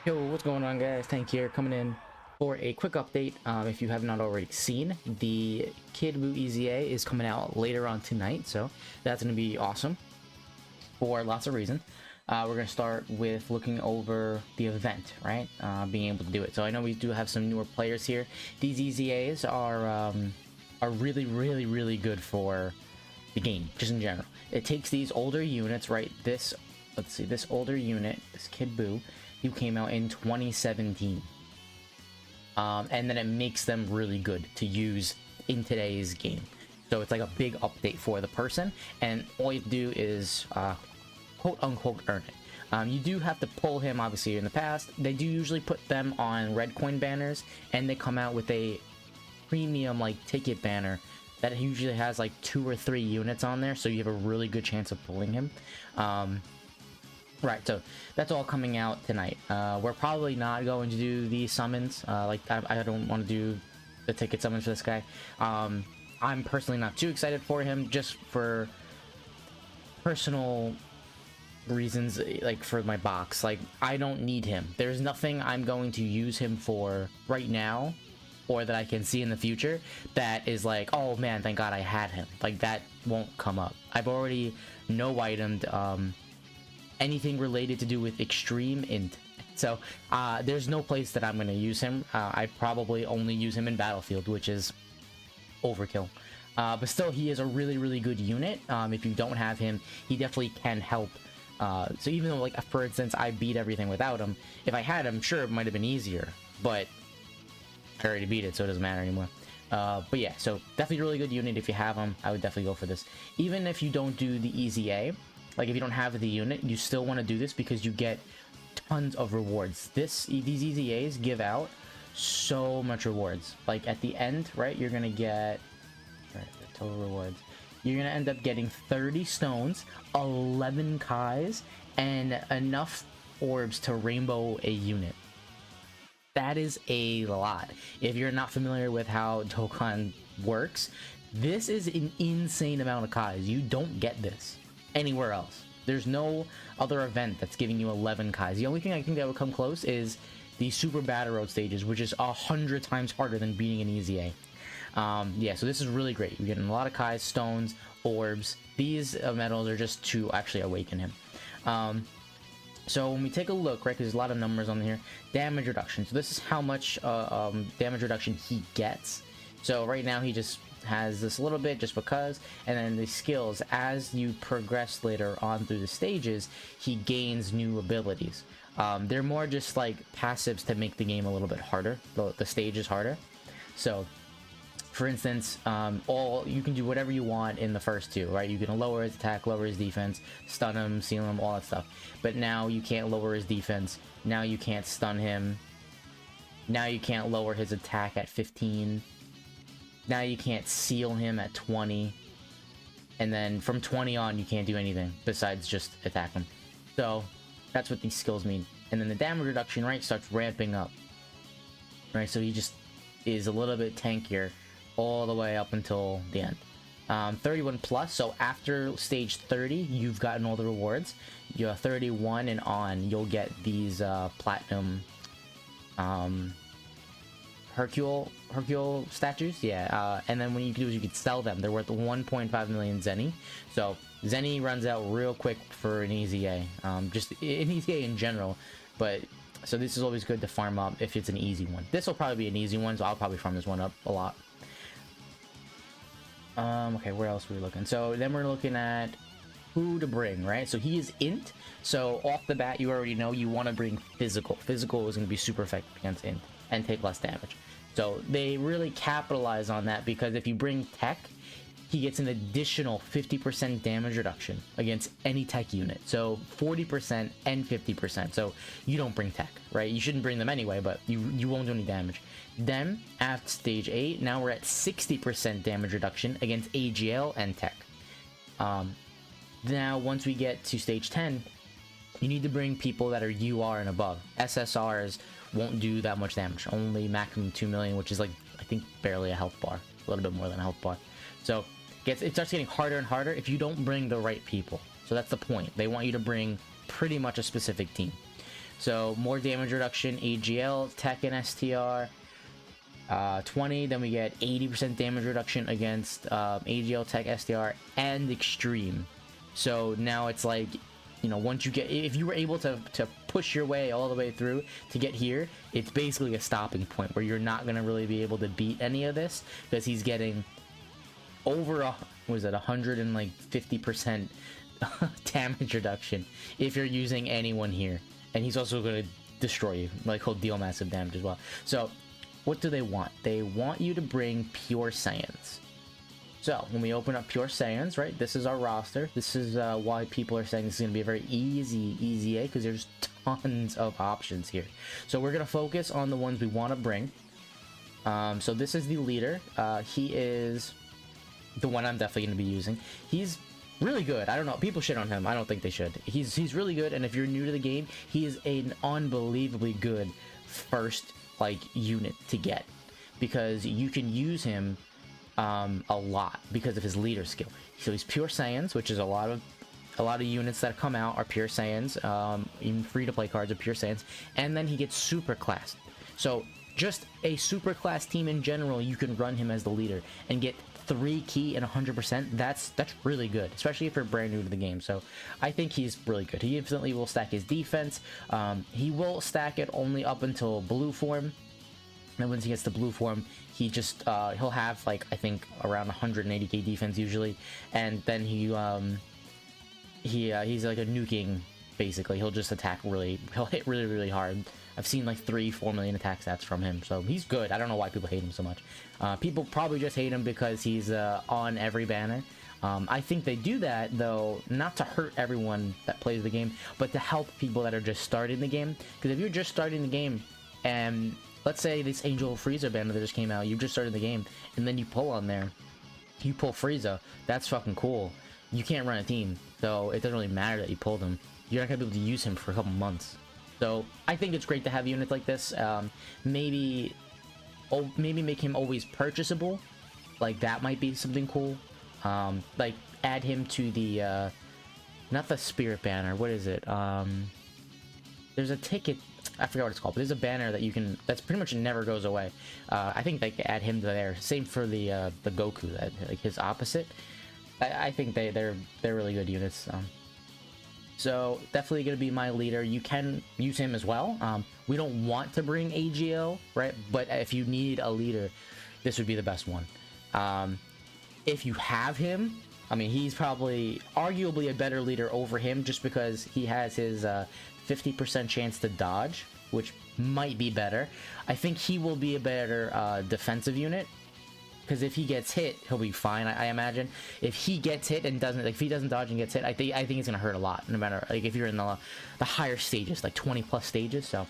Yo, what's going on, guys? Tank here, coming in for a quick update. If you have not already seen, the Kid Buu EZA is coming out later on tonight, so that's going to be awesome for lots of reasons. We're going to start with looking over the event, right? Being able to do it. So I know we do have some newer players here. These EZAs are really, really, really good for the game, just in general. It takes these older units, right? Let's see, this older unit, this Kid Buu, who came out in 2017. And then it makes them really good to use in today's game. So it's like a big update for the person, and all you do is quote unquote earn it. You do have to pull him, obviously. In the past, they do usually put them on red coin banners, and they come out with a premium like ticket banner that usually has like 2 or 3 units on there, so you have a really good chance of pulling him. Right, so that's all coming out tonight. We're probably not going to do the summons. I don't want to do the ticket summons for this guy. I'm personally not too excited for him, just for personal reasons, like for my box. Like, I don't need him. There's nothing I'm going to use him for right now, or that I can see in the future, that is like, oh man, thank God I had him. Like, that won't come up. I've already no-itemed anything related to do with extreme int, so there's no place that I'm going to use him. I probably only use him in battlefield, which is overkill, but still, he is a really, really good unit. If you don't have him, he definitely can help. So even though, like, for instance, I beat everything without him, if I had him, sure, it might have been easier, but I already beat it, so it doesn't matter anymore. But yeah, so definitely a really good unit. If you have him, I would definitely go for this. Even if you don't do the EZA, like if you don't have the unit, you still want to do this because you get tons of rewards. These EZAs give out so much rewards. Like at the end, right, you're gonna get, right, the total rewards, you're gonna end up getting 30 stones, 11 Kais, and enough orbs to rainbow a unit. That is a lot. If you're not familiar with how Dokkan works, this is an insane amount of Kais. You don't get this anywhere else. There's no other event that's giving you 11 Kais. The only thing I think that would come close is the Super Battle Road stages, which is 100 times harder than beating an EZA. Yeah, so this is really great. You're getting a lot of Kais, stones, orbs. These medals are just to actually awaken him. So when we take a look, right, because there's a lot of numbers on here, damage reduction. So this is how much damage reduction he gets. So right now he just has this little bit just because, and then the skills, as you progress later on through the stages, he gains new abilities. They're more just like passives to make the game a little bit harder, the stage is harder. So for instance, you can do whatever you want in the first two, right? You can lower his attack, lower his defense, stun him, seal him, all that stuff. But now you can't lower his defense. Now you can't stun him. Now you can't lower his attack at 15. Now you can't seal him at 20. And then from 20 on, you can't do anything besides just attack him. So that's what these skills mean. And then the damage reduction, right, starts ramping up. Right, so he just is a little bit tankier all the way up until the end. 31 plus, so after stage 30, you've gotten all the rewards. You're 31 and on, you'll get these platinum Hercule statues, yeah. And then what you can do is you can sell them. They're worth 1.5 million Zenny. So Zenny runs out real quick for an EZA, just an EZA in general. But so this is always good to farm up if it's an easy one. This will probably be an easy one, so I'll probably farm this one up a lot. Okay, where else are we looking? So then we're looking at who to bring, right? So he is int, so off the bat you already know you want to bring physical. Physical is going to be super effective against int and take less damage. So they really capitalize on that, because if you bring tech, he gets an additional 50% damage reduction against any tech unit. So 40% and 50%. So you don't bring tech, right? You shouldn't bring them anyway, but you won't do any damage. Then at stage 8, now we're at 60% damage reduction against AGL and tech. Now once we get to stage 10, you need to bring people that are UR and above. SSRs won't do that much damage, only maximum 2 million, which is like, I think, barely a health bar, a little bit more than a health bar. So it starts getting harder and harder if you don't bring the right people. So that's the point. They want you to bring pretty much a specific team. So more damage reduction, AGL, Tech, and STR. 20, then we get 80% damage reduction against AGL, Tech, STR, and Extreme. So now it's like, you know, once you get, if you were able to push your way all the way through to get here, it's basically a stopping point where you're not going to really be able to beat any of this, because he's getting over a, was it 150% damage reduction if you're using anyone here. And he's also going to destroy you, like he'll deal massive damage as well. So what do they want? They want you to bring Pure Saiyans. So when we open up Pure Saiyans, right, this is our roster. This is why people are saying this is going to be a very easy A, because there's tons of options here. So we're going to focus on the ones we want to bring. So this is the leader. He is the one I'm definitely going to be using. He's really good. I don't know, people shit on him. I don't think they should. He's really good, and if you're new to the game, he is an unbelievably good first like unit to get, because you can use him a lot because of his leader skill. So he's Pure Saiyans, which is a lot of units that come out are Pure Saiyans. Even free-to-play cards are Pure Saiyans, and then he gets super classed. So just a super class team in general, you can run him as the leader and get 3 key and 100%. That's really good, especially if you're brand new to the game. So I think he's really good. He instantly will stack his defense. He will stack it only up until blue form, and once he gets to blue form, he just he'll have like, I think around 180k defense usually, and then he's like a nuking basically. He'll just attack he'll hit really hard. I've seen like 3-4 million attack stats from him, so he's good. I don't know why people hate him so much. People probably just hate him because he's on every banner. I think they do that, though, not to hurt everyone that plays the game, but to help people that are just starting the game. Because if you're just starting the game, and let's say this Angel Frieza banner that just came out, you just started the game, and then you pull on there, you pull Frieza, that's fucking cool. You can't run a team, so it doesn't really matter that you pulled him. You're not going to be able to use him for a couple months. So I think it's great to have units like this. Maybe make him always purchasable. Like that might be something cool. Like add him to the not the Spirit banner. What is it? There's a ticket. I forgot what it's called, but there's a banner that you can. That's pretty much never goes away. I think they could add him to there. Same for the Goku, that like his opposite. I think they're really good units. So definitely going to be my leader. You can use him as well. We don't want to bring AGL, right? But if you need a leader, this would be the best one. If you have him, I mean, he's probably arguably a better leader over him, just because he has his 50% chance to dodge, which might be better. I think he will be a better defensive unit, because if he gets hit, he'll be fine. I imagine if he gets hit and doesn't, like if he doesn't dodge and gets hit, I think it's gonna hurt a lot. No matter, like if you're in the higher stages, like 20+ stages, so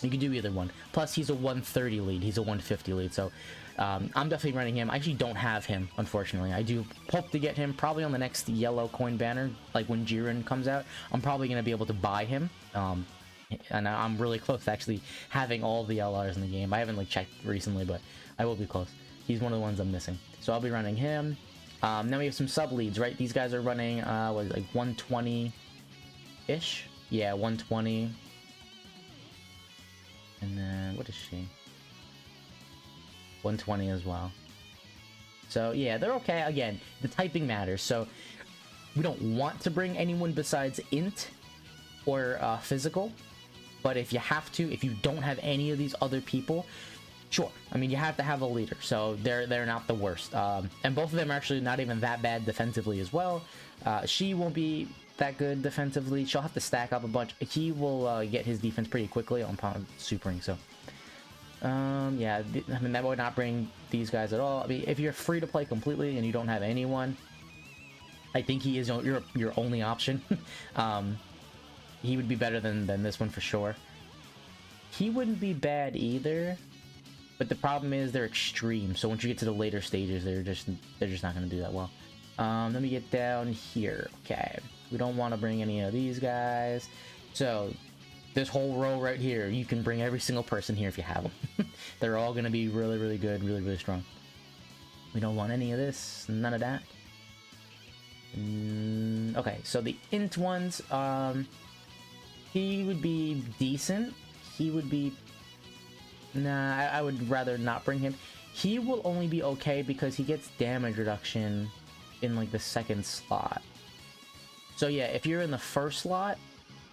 you can do either one. Plus, he's a 130 lead. He's a 150 lead. So I'm definitely running him. I actually don't have him, unfortunately. I do hope to get him probably on the next yellow coin banner, like when Jiren comes out. I'm probably gonna be able to buy him. And I'm really close to actually having all the LRs in the game. I haven't like checked recently, but I will be close. He's one of the ones I'm missing. So I'll be running him. Then we have some sub leads, right? These guys are running, what is it, like 120-ish? Yeah, 120. And then, what is she? 120 as well. So yeah, they're okay. Again, the typing matters. So we don't want to bring anyone besides int or physical. But if you have to, if you don't have any of these other people, sure. I mean, you have to have a leader, so they're not the worst. And both of them are actually not even that bad defensively as well. She won't be that good defensively. She'll have to stack up a bunch. He will get his defense pretty quickly on supering. So, yeah, I mean, that would not bring these guys at all. I mean, if you're free to play completely and you don't have anyone, I think he is your only option. He would be better than this one for sure. He wouldn't be bad either. But the problem is they're extreme, so once you get to the later stages, they're just not going to do that well. Let me get down here. Okay, we don't want to bring any of these guys. So this whole row right here, you can bring every single person here if you have them. They're all going to be really good, really strong. We don't want any of this, none of that. Okay, so the int ones, He would be decent. He would be... Nah, I would rather not bring him. He will only be okay because he gets damage reduction in, like, the second slot. So yeah, if you're in the first slot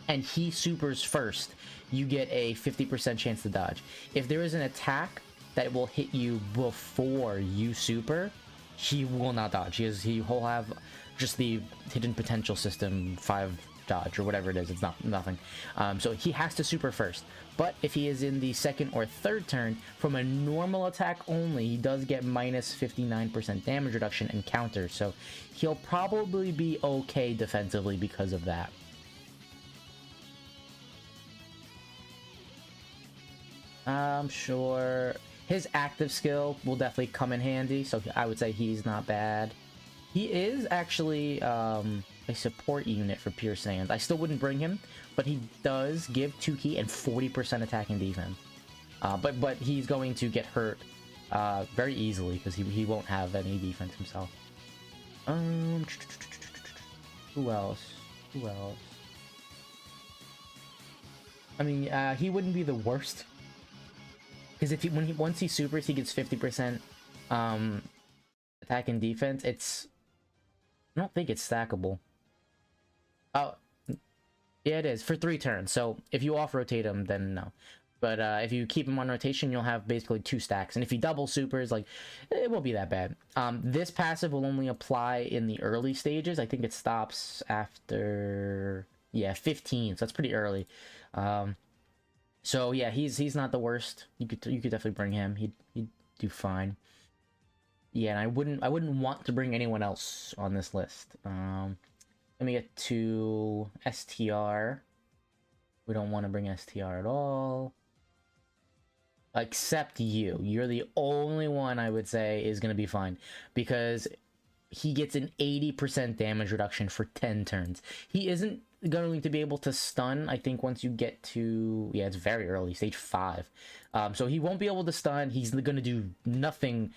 and he supers first, you get a 50% chance to dodge. If there is an attack that will hit you before you super, he will not dodge. He'll have just the hidden potential system 5 dodge or whatever it is. It's nothing. So he has to super first. But if he is in the second or third turn, from a normal attack only, he does get minus 59% damage reduction and counter. So he'll probably be okay defensively because of that. I'm sure his active skill will definitely come in handy, so I would say he's not bad. He is actually a support unit for Pure Saiyans. I still wouldn't bring him, but he does give 2 ki and 40% attack and defense. But he's going to get hurt very easily because he won't have any defense himself. Who else? I mean, he wouldn't be the worst. Because if once he supers, he gets 50% attack and defense. I don't think it's stackable. Oh, yeah, it is for 3 turns. So if you off rotate him, then no. But if you keep him on rotation, you'll have basically 2 stacks. And if he double supers, like, it won't be that bad. This passive will only apply in the early stages. I think it stops after 15. So that's pretty early. So yeah, he's not the worst. You could definitely bring him. He'd do fine. Yeah, and I wouldn't want to bring anyone else on this list. Let me get to STR. We don't want to bring STR at all. Except you. You're the only one I would say is going to be fine. Because he gets an 80% damage reduction for 10 turns. He isn't going to be able to stun, I think, once you get to... Yeah, it's very early, stage 5. So he won't be able to stun. He's going to do nothing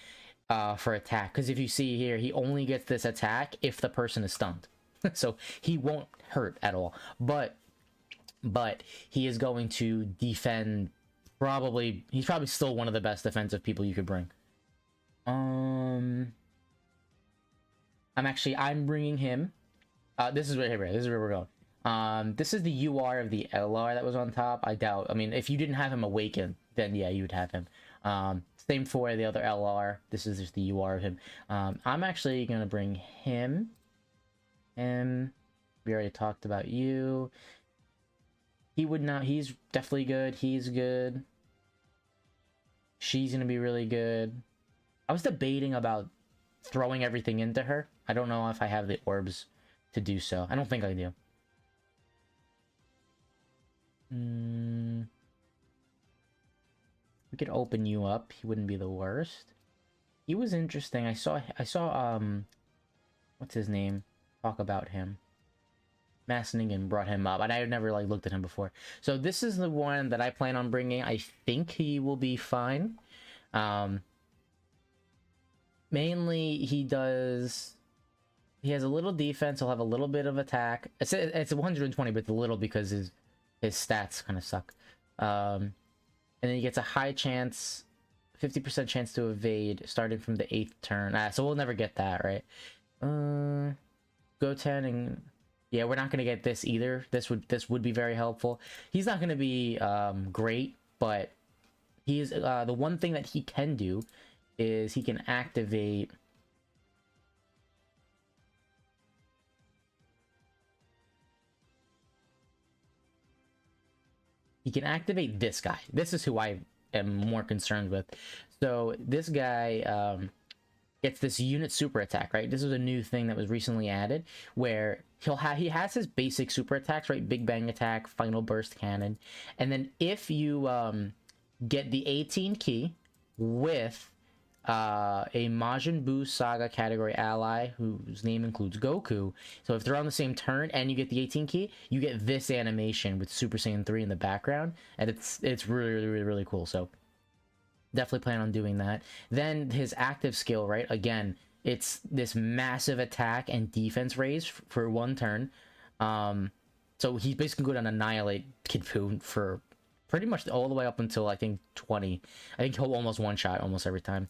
for attack. Because if you see here, he only gets this attack if the person is stunned. So he won't hurt at all. But he is going to defend... He's probably still one of the best defensive people you could bring. I'm bringing him. This is where we're going. This is the UR of the LR that was on top. I doubt. I mean, if you didn't have him awaken, then yeah, you would have him. Same for the other LR. This is just the UR of him. I'm actually gonna bring him. We already talked about you. He would not. He's definitely good. He's good. She's gonna be really good. I was debating about throwing everything into her. I don't know if I have the orbs to do so. I don't think I do. We could open you up. He wouldn't be the worst. He was interesting. I saw what's his name? Talk about him. Masningen brought him up, and I had never looked at him before. So this is the one that I plan on bringing. I think he will be fine. Mainly he has a little defense. He'll have a little bit of attack. It's 120, but it's a little because his stats kind of suck. And then he gets a high chance, 50% chance to evade starting from the 8th turn. So we'll never get that, right? Goten and... Yeah, we're not going to get this either. This would be very helpful. He's not going to be great, but he's the one thing that he can do is he can activate... He can activate this guy. This is who I am more concerned with. So this guy... It's this unit super attack, right? This is a new thing that was recently added where he has his basic super attacks, right? Big Bang attack, final burst cannon. And then if you get the 18 ki with a Majin Buu Saga category ally whose name includes Goku. So if they're on the same turn and you get the 18 ki, you get this animation with Super Saiyan 3 in the background. And it's really, really, really, really cool. So definitely plan on doing that. Then his active skill, right? Again, it's this massive attack and defense raise for 1 turn. So So he's basically going to annihilate Kid Buu for pretty much all the way up until I think 20. I think he'll almost one shot almost every time.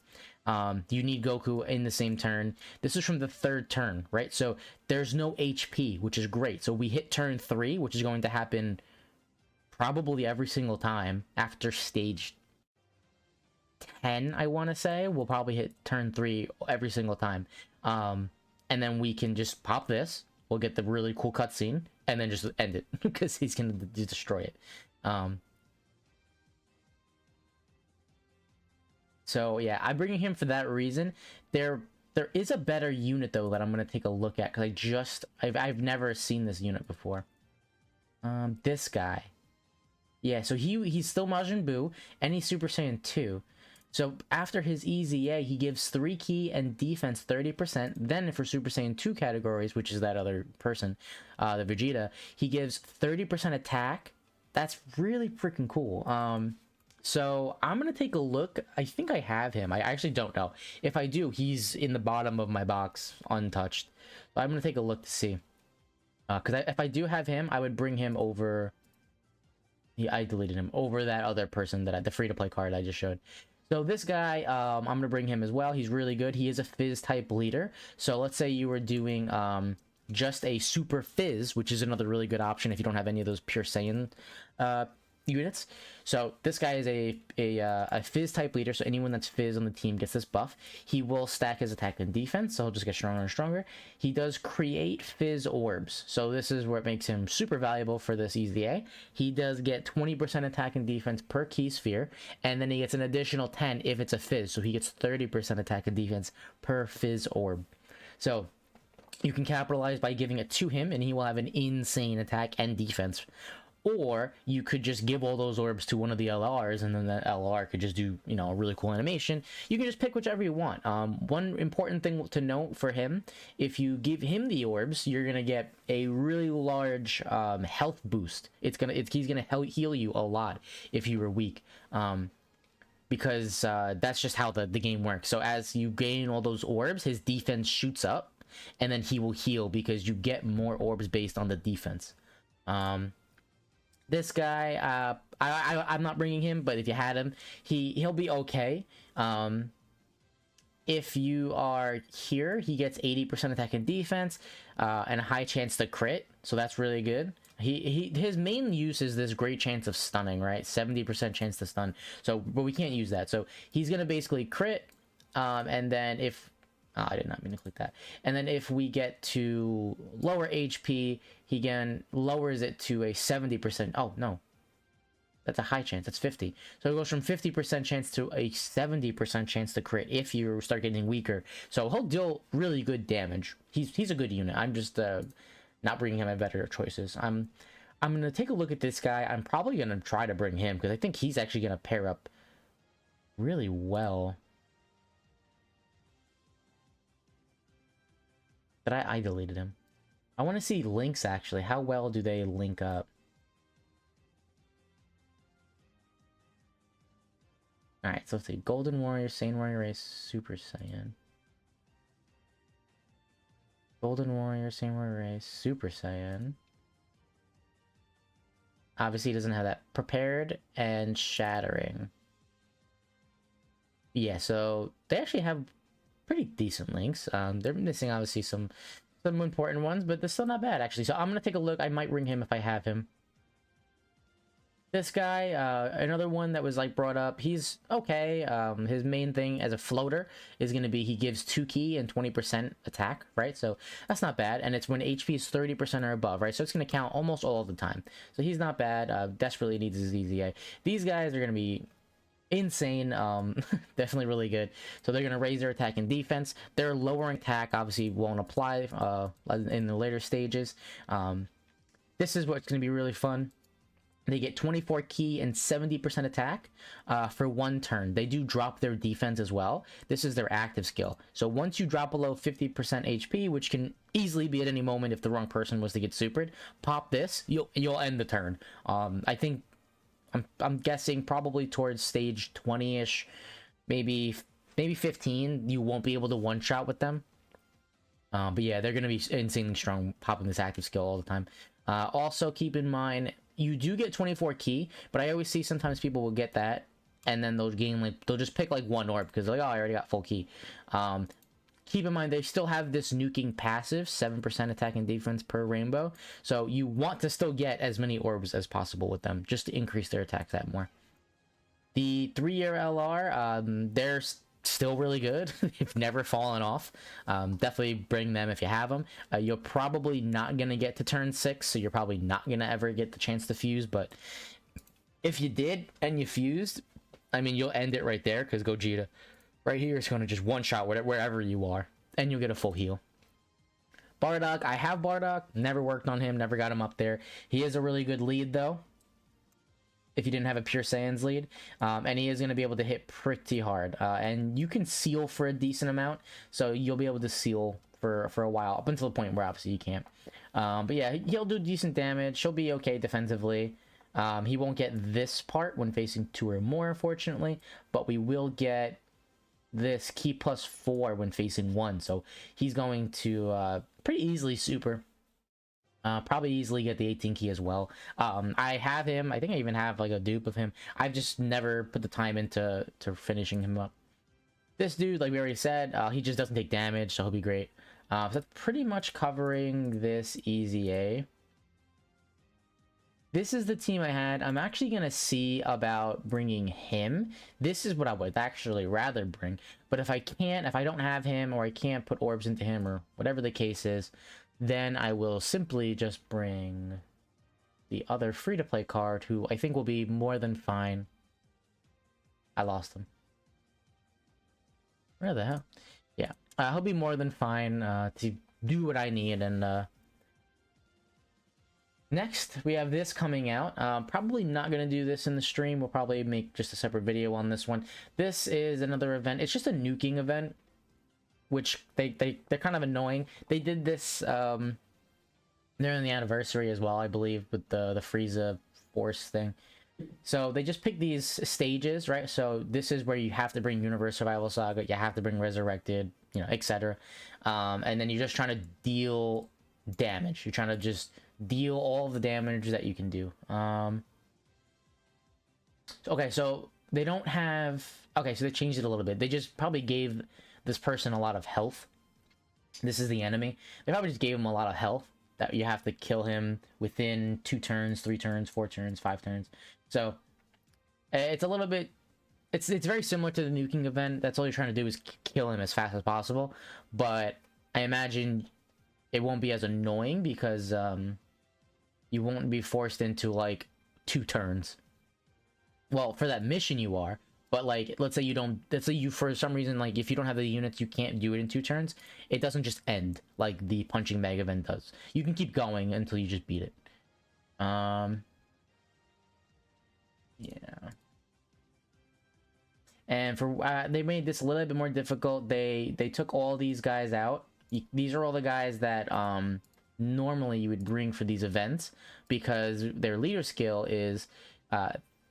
You need Goku in the same turn. This is from the 3rd turn, right? So there's no HP, which is great. So we hit turn 3, which is going to happen probably every single time after stage 10, I want to say. We'll probably hit turn 3 every single time. And then we can just pop this. We'll get the really cool cutscene and then just end it because he's going to destroy it. So yeah, I'm bringing him for that reason. There is a better unit though that I'm gonna take a look at because I've never seen this unit before. This guy. Yeah, so he's still Majin Buu and he's Super Saiyan 2. So after his EZA, he gives 3 ki and defense 30%. Then for Super Saiyan 2 categories, which is that other person, the Vegeta, he gives 30% attack. That's really freaking cool. So I'm going to take a look. I think I have him. I actually don't know. If I do, he's in the bottom of my box, untouched. So I'm going to take a look to see. Because if I do have him, I would bring him over... Yeah, I deleted him. Over that other person, the free-to-play card I just showed. So this guy, I'm going to bring him as well. He's really good. He is a Fizz-type leader. So let's say you were doing just a Super Fizz, which is another really good option if you don't have any of those Pure Saiyan units. So this guy is a Fizz type leader, so anyone that's Fizz on the team gets this buff. He will stack his attack and defense, so he'll just get stronger and stronger. He does create Fizz orbs, so this is what makes him super valuable for this EZA. He does get 20% attack and defense per key sphere, and then he gets an additional 10 if it's a Fizz, so he gets 30% attack and defense per Fizz orb. So you can capitalize by giving it to him, and he will have an insane attack and defense. Or you could just give all those orbs to one of the LRs, and then that LR could just do, you know, a really cool animation. You can just pick whichever you want. One important thing to note for him, if you give him the orbs, you're gonna get a really large health boost. He's gonna heal you a lot if you were weak. Because that's just how the game works. So as you gain all those orbs, his defense shoots up, and then he will heal because you get more orbs based on the defense. This guy, I'm not bringing him, but if you had him, he'll be okay. If you are here, he gets 80% attack and defense, and a high chance to crit, so that's really good. His main use is this great chance of stunning, right? 70% chance to stun. So, but we can't use that. So he's gonna basically crit, and then if I did not mean to click that. And then if we get to lower HP, he again lowers it to a 70%. Oh, no. That's a high chance. That's 50. So it goes from 50% chance to a 70% chance to crit if you start getting weaker. So he'll deal really good damage. He's a good unit. I'm just not bringing him at better choices. I'm going to take a look at this guy. I'm probably going to try to bring him because I think he's actually going to pair up really well. But I deleted him. I want to see links, actually. How well do they link up? Alright, so let's see. Golden Warrior, Saiyan Warrior Race, Super Saiyan. Golden Warrior, Saiyan Warrior Race, Super Saiyan. Obviously, he doesn't have that. Prepared and Shattering. Yeah, so they actually have pretty decent links. They're missing obviously some important ones, but they're still not bad actually. So I'm gonna take a look. I might ring him if I have him. This guy, another one that was like brought up. He's okay. His main thing as a floater is gonna be he gives 2 ki and 20% attack, right? So that's not bad, and it's when HP is 30% or above, right? So it's gonna count almost all the time. So he's not bad. Desperately needs his EZA. These guys are gonna be insane. Definitely really good. So they're gonna raise their attack and defense. Their lowering attack obviously won't apply in the later stages. This is what's gonna be really fun. They get 24 ki and 70% attack for 1 turn. They do drop their defense as well. This is their active skill. So once you drop below 50% HP, which can easily be at any moment if the wrong person was to get supered, pop this, you'll end the turn. I think I'm guessing probably towards stage 20-ish, maybe 15, you won't be able to one-shot with them. But yeah, they're going to be insanely strong, popping this active skill all the time. Also keep in mind, you do get 24 key, but I always see sometimes people will get that and then they'll gain, like, they'll just pick like one orb because they're like, oh, I already got full key. Keep in mind they still have this nuking passive, 7% attack and defense per rainbow, so you want to still get as many orbs as possible with them just to increase their attack that more. The 3-year LR, they're still really good. They've never fallen off. Definitely bring them if you have them. You're probably not gonna get to turn 6, so you're probably not gonna ever get the chance to fuse, but if you did and you fused, I mean, you'll end it right there, because Gogeta right here is going to just one-shot wherever you are, and you'll get a full heal. Bardock, I have Bardock, never worked on him, never got him up there. He is a really good lead, though, if you didn't have a Pure Saiyans lead, and he is going to be able to hit pretty hard, and you can seal for a decent amount, so you'll be able to seal for a while, up until the point where obviously you can't. But yeah, he'll do decent damage, he'll be okay defensively. He won't get this part when facing 2 or more, unfortunately, but we will get this key plus 4 when facing 1, so he's going to pretty easily super. Probably easily get the 18 key as well. I have him. I think I even have like a dupe of him. I've just never put the time into finishing him up. This dude, like we already said, he just doesn't take damage, so he'll be great. So that's pretty much covering this EZA. This is the team I had. I'm actually going to see about bringing him. This is what I would actually rather bring. But if I can't, if I don't have him, or I can't put orbs into him, or whatever the case is, then I will simply just bring the other free-to-play card, who I think will be more than fine. I lost him. Where the hell? Yeah, he'll be more than fine to do what I need. And next, we have this coming out. Probably not going to do this in the stream. We'll probably make just a separate video on this one. This is another event. It's just a nuking event, which they're kind of annoying. They did this during the anniversary as well, I believe, with the Frieza Force thing. So they just pick these stages, right? So this is where you have to bring Universe Survival Saga, you have to bring Resurrected, you know, etc. And then you're just trying to deal damage. You're trying to just deal all the damage that you can do. Okay, so they don't have... Okay, so they changed it a little bit. They just probably gave this person a lot of health. This is the enemy. They probably just gave him a lot of health that you have to kill him within 2 turns, 3 turns, 4 turns, 5 turns. So it's a little bit... It's very similar to the nuking event. That's all you're trying to do is kill him as fast as possible. But I imagine it won't be as annoying because you won't be forced into like 2 turns. Well, for that mission you are, but like let's say you don't, let's say you for some reason, like if you don't have the units, you can't do it in 2 turns. It doesn't just end like the punching bag event does. You can keep going until you just beat it. Yeah. And for they made this a little bit more difficult. They took all these guys out. These are all the guys that normally you would bring for these events, because their leader skill is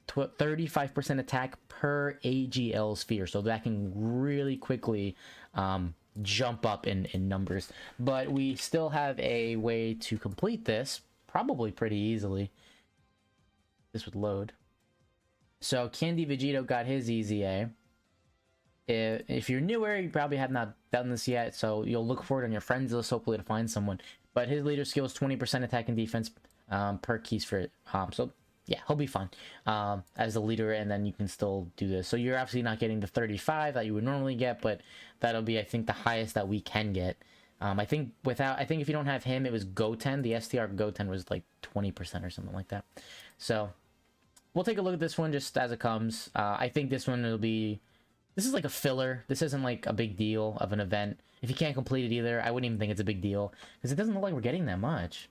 35% attack per AGL sphere, so that can really quickly jump up in numbers. But we still have a way to complete this, probably pretty easily. This would load. So Candy Vegito got his EZA. If you're newer, you probably have not done this yet, so you'll look for it on your friends list, hopefully, to find someone. But his leader skill is 20% attack and defense per keys for it. So yeah, he'll be fine as the leader, and then you can still do this. So you're obviously not getting the 35 that you would normally get, but that'll be, I think, the highest that we can get. I think if you don't have him, it was Goten. The STR Goten was like 20% or something like that. So we'll take a look at this one just as it comes. I think this one will be... This is like a filler. This isn't like a big deal of an event. If you can't complete it either, I wouldn't even think it's a big deal, because it doesn't look like we're getting that much.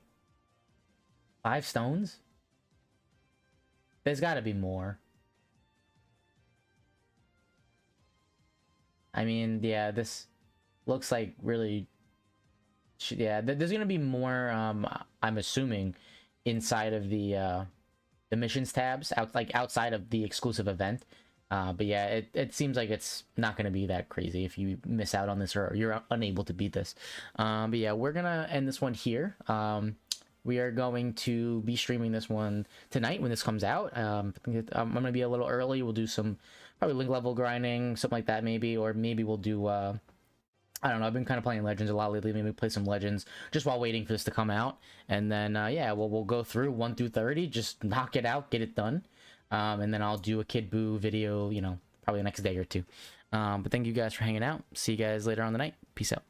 5 stones? There's got to be more. I mean, yeah, this looks like really... Yeah, there's going to be more, I'm assuming, inside of the missions tabs, outside of the exclusive event. But yeah, it seems like it's not going to be that crazy if you miss out on this or you're unable to beat this. But yeah, we're going to end this one here. we are going to be streaming this one tonight when this comes out. I'm gonna be a little early. We'll do some probably link level grinding, something like that, maybe, or maybe we'll do. I don't know. I've been kind of playing Legends a lot lately. Maybe play some Legends just while waiting for this to come out, and then yeah, we'll go through 1 through 30, just knock it out, get it done, and then I'll do a Kid Buu video. You know, probably the next day or two. But thank you guys for hanging out. See you guys later on the night. Peace out.